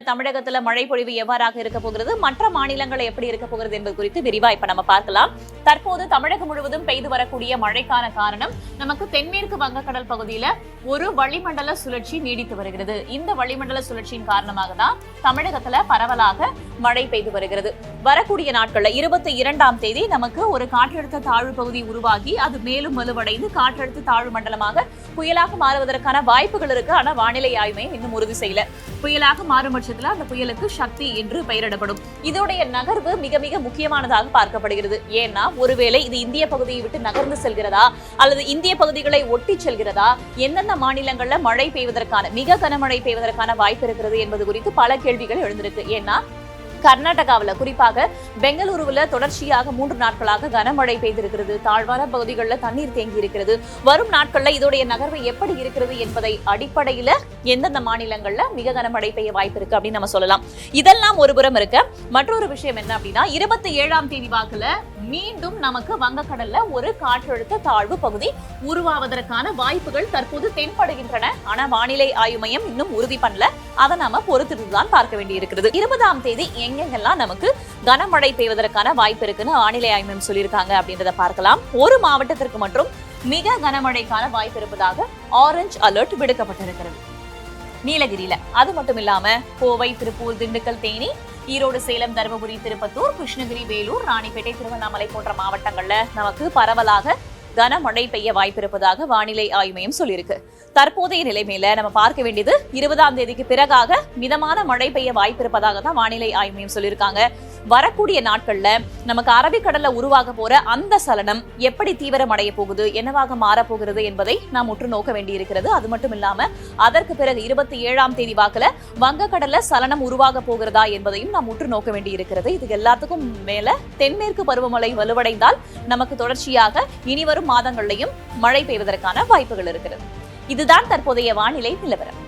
தமிழகத்துல மழை பொழிவு எவ்வாறாக இருக்க போகிறது, மற்ற மாநிலங்கள் எப்படி இருக்க போகிறது என்பது குறித்து விரிவா இப்ப நம்ம பார்க்கலாம். தற்போது தமிழகம் முழுவதும் பெய்து வரக்கூடிய மழைக்கான காரணம் நமக்கு தென்மேற்கு வங்கக்கடல் பகுதியில ஒரு வளிமண்டல சுழற்சி நீடித்து வருகிறது. இந்த வளிமண்டல சுழற்சியின் காரணமாக தான் தமிழகத்துல பரவலாக மழை பெய்து வருகிறது. வரக்கூடிய நாட்கள்ல 22ஆம் தேதி நமக்கு ஒரு காற்றழுத்த தாழ்வு பகுதி உருவாகி அது மேலும் வலுவடைந்து காற்றழுத்த தாழ்வு மண்டலமாக புயலாக மாறுவதற்கான வாய்ப்புகள் இருக்கு. ஆனா வானிலை ஆய்வு மையம் இன்னும் உறுதி செய்யல. புயலாக மாறும் பட்சத்துல அந்த புயலுக்கு சக்தி என்று பெயரிடப்படும். இதோடைய நகர்வு மிக மிக முக்கியமானதாக பார்க்கப்படுகிறது. ஏன்னா ஒருவேளை இது இந்திய பகுதியை விட்டு நகர்ந்து செல்கிறதா அல்லது இந்திய பகுதிகளை ஒட்டி செல்கிறதா, எந்தெந்த மாநிலங்கள்ல மழை பெய்வதற்கான மிக கனமழை பெய்வதற்கான வாய்ப்பு இருக்கிறது என்பது குறித்து பல கேள்விகள் எழுந்திருக்கு. ஏன்னா கர்நாடகாவில் குறிப்பாக பெங்களூருவில் தொடர்ச்சியாக 3 நாட்களாக கனமழை பெய்திருக்கிறது. தாழ்வான பகுதிகளில் தண்ணீர் தேங்கி இருக்கிறது. வரும் நாட்கள்ல இதோடைய நகர்வு எப்படி இருக்கிறது என்பதை அடிப்படையில எந்தெந்த மாநிலங்கள்ல மிக கனமழை பெய்ய வாய்ப்பு இருக்கு அப்படின்னு நம்ம சொல்லலாம். இதெல்லாம் ஒரு புறம் இருக்க, மற்றொரு விஷயம் என்ன அப்படின்னா 27ஆம் தேதி வாக்குல மீண்டும் நமக்கு வங்கக்கடல்ல ஒரு காற்றழுத்த தாழ்வு பகுதி உருவாவதற்கான வாய்ப்புகள் தற்போது தென்படுகின்றன. ஆனா வானிலை ஆய்வு மையம் இன்னும் உறுதி பண்ணல. அதை நாம பொறுத்துதான் பார்க்க வேண்டி இருக்கிறது. 20ஆம் தேதி எங்கெங்கெல்லாம் நமக்கு கனமழை பெய்வதற்கான வாய்ப்பு இருக்குன்னு வானிலை ஆய்வு மையம் சொல்லியிருக்காங்க அப்படின்றத பார்க்கலாம். ஒரு மாவட்டத்திற்கு மட்டும் மிக கனமழைக்கான வாய்ப்பு இருப்பதாக ஆரஞ்சு அலர்ட் விடுக்கப்பட்டிருக்கிறது, நீலகிரியில. அது மட்டும் இல்லாம கோவை, திருப்பூர், திண்டுக்கல், தேனி, ஈரோடு, சேலம், தருமபுரி, திருப்பத்தூர், கிருஷ்ணகிரி, வேலூர், ராணிப்பேட்டை, திருவண்ணாமலை போன்ற மாவட்டங்கள்ல நமக்கு பரவலாக கனமழை பெய்ய வாய்ப்பு இருப்பதாக வானிலை ஆய்வு மையம் சொல்லியிருக்கு. தற்போதைய நிலைமையில நம்ம பார்க்க வேண்டியது 20ஆம் தேதிக்கு பிறகாக மிதமான மழை பெய்ய வாய்ப்பு இருப்பதாக தான் வானிலை ஆய்வு மையம் சொல்லியிருக்காங்க. வரக்கூடிய நாட்கள்ல நமக்கு அரபிக்கடல்ல உருவாக போற அந்த சலனம் எப்படி தீவிரம் அடைய போகுது, என்னவாக மாறப்போகிறது என்பதை நாம் உற்று நோக்க வேண்டி இருக்கிறது. அது மட்டும் இல்லாம அதற்கு பிறகு 27ஆம் தேதி வாக்குல வங்கக்கடல்ல சலனம் உருவாக போகிறதா என்பதையும் நாம் உற்று நோக்க வேண்டி இருக்கிறது. இது எல்லாத்துக்கும் மேல தென்மேற்கு பருவமழை வலுவடைந்தால் நமக்கு தொடர்ச்சியாக இனிவரும் மாதங்கள்லையும் மழை பெய்வதற்கான வாய்ப்புகள் இருக்கிறது. இதுதான் தற்போதைய வானிலை நிலவரம்.